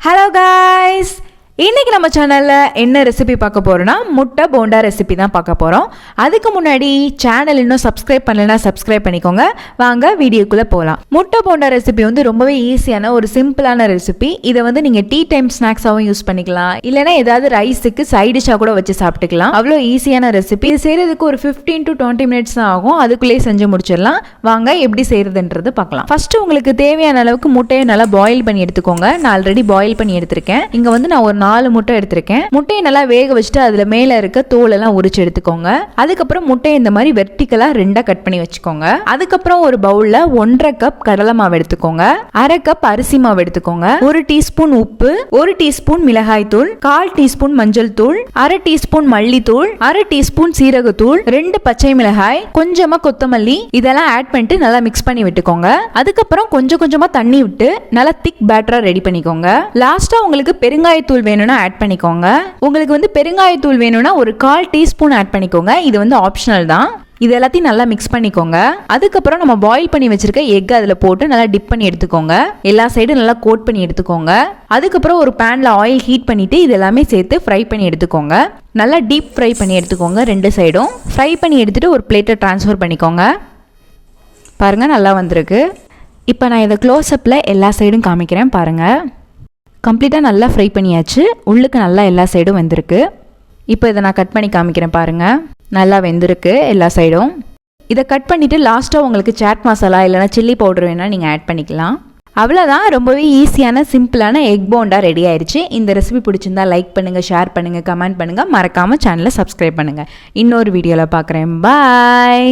Hello guys! இன்னைக்கு நம்ம சேனல்ல என்ன ரெசிபி பார்க்க போறோம்னா முட்டை போண்டா ரெசிபி தான் பார்க்க போறோம். அதுக்கு முன்னாடி சேனல் இன்னும் சப்ஸ்கிரைப் பண்ணலனா சப்ஸ்கிரைப் பண்ணிக்கோங்க. வாங்க வீடியோக்குள்ள போலாம். முட்டை போண்டா ரெசிபி வந்து ரொம்பவே ஈஸியான ஒரு சிம்பிளான ரெசிபி. இதை வந்து நீங்க டீ டைம் ஸ்நாக்ஸாவும் யூஸ் பண்ணிக்கலாம். இல்லனா ஏதாவது ரைஸுக்கு சைடு டிஷ்ஷா கூட வச்சு சாப்பிட்டுக்கலாம். அவ்வளோ ஈஸியான ரெசிபி. இது செய்யறதுக்கு ஒரு 15 to 20 minutes தான் ஆகும். அதுக்குள்ளே செஞ்சு முடிச்சிடலாம். வாங்க எப்படி செய்யறதுன்றது பார்க்கலாம். ஃபர்ஸ்ட் உங்களுக்கு தேவையான அளவுக்கு முட்டையை நல்லா பாயில் பண்ணி எடுத்துக்கோங்க. நான் ஆல்ரெடி பாயில் பண்ணி எடுத்திருக்கேன். இங்க வந்து நான் ஒரு 4 முட்டை எடுத்திருக்கேன். முட்டையை நல்லா வேக வச்சுட்டு அதுல மேல இருக்க தோல் எல்லாம் உரிச்சு எடுத்துக்கோங்க. அதுக்கப்புறம் முட்டையை இந்த மாதிரி வெர்டிகலா ரெண்டா கட் பண்ணி வச்சுக்கோங்க. அதுக்கப்புறம் ஒரு பவுல்ல 1.5 கப் கடலை மாவு எடுத்துக்கோங்க. 1/2 கப் அரிசி மாவு எடுத்துக்கோங்க. 1 டீஸ்பூன் உப்பு, 1 டீஸ்பூன் மிளகாய் தூள், 1/4 டீஸ்பூன் மஞ்சள் தூள், 1/2 டீஸ்பூன் மல்லித்தூள், 1/2 டீஸ்பூன் சீரகத்தூள், 2 பச்சை மிளகாய், கொஞ்சமா கொத்தமல்லி இதெல்லாம் ஆட் பண்ணிட்டு நல்லா மிக்ஸ் பண்ணி விட்டுக்கோங்க. அதுக்கப்புறம் கொஞ்சம் கொஞ்சமா தண்ணி விட்டு நல்லா திக் பேட்டரா ரெடி பண்ணிக்கோங்க. லாஸ்டா உங்களுக்கு பெருங்காயத்தூள் வேணும்னா ஆட் பண்ணிக்கோங்க. உங்களுக்கு வந்து பெருங்காயத்தூள் வேணும்னா ஒரு 1/4 டீஸ்பூன் ஆட் பண்ணிக்கோங்க. இது வந்து ஆப்ஷனல் தான். இது எல்லாத்தையும் நல்லா மிக்ஸ் பண்ணிக்கோங்க. அதுக்கப்புறம் நம்ம பாயில் பண்ணி வச்சிருக்க எக் அதில் போட்டு நல்லா டிப் பண்ணி எடுத்துக்கோங்க. எல்லா சைடும் நல்லா கோட் பண்ணி எடுத்துக்கோங்க. அதுக்கப்புறம் ஒரு பேன்ல ஆயில் ஹீட் பண்ணிட்டு இது எல்லாமே சேர்த்து ஃப்ரை பண்ணி எடுத்துக்கோங்க. நல்லா டீப் ஃப்ரை பண்ணி எடுத்துக்கோங்க. 2 சைடும் ஃப்ரை பண்ணி எடுத்துட்டு ஒரு பிளேட்டை ட்ரான்ஸ்ஃபர் பண்ணிக்கோங்க. பாருங்க நல்லா வந்திருக்கு. இப்போ நான் இதை க்ளோஸ்அப்பில் எல்லா சைடும் காமிக்கிறேன் பாருங்க. கம்ப்ளீட்டாக நல்லா ஃப்ரை பண்ணியாச்சு. உள்ளுக்கு நல்லா எல்லா சைடும் வெந்திருக்கு. இப்போ இதை நான் கட் பண்ணி காமிக்கிறேன் பாருங்கள். நல்லா வெந்திருக்கு எல்லா சைடும். இதை கட் பண்ணிவிட்டு லாஸ்ட்டாக உங்களுக்கு சாட் மசாலா இல்லைனா சில்லி பவுடர் வேணால் நீங்கள் ஆட் பண்ணிக்கலாம். அவ்வளோதான். ரொம்பவே ஈஸியான சிம்பிளான எக் போண்டா ரெடி ஆயிடுச்சு. இந்த ரெசிபி பிடிச்சிருந்தா லைக் பண்ணுங்கள், ஷேர் பண்ணுங்கள், கமெண்ட் பண்ணுங்கள். மறக்காமல் சேனலை சப்ஸ்கிரைப் பண்ணுங்கள். இன்னொரு வீடியோவில் பார்க்குறேன். பாய்.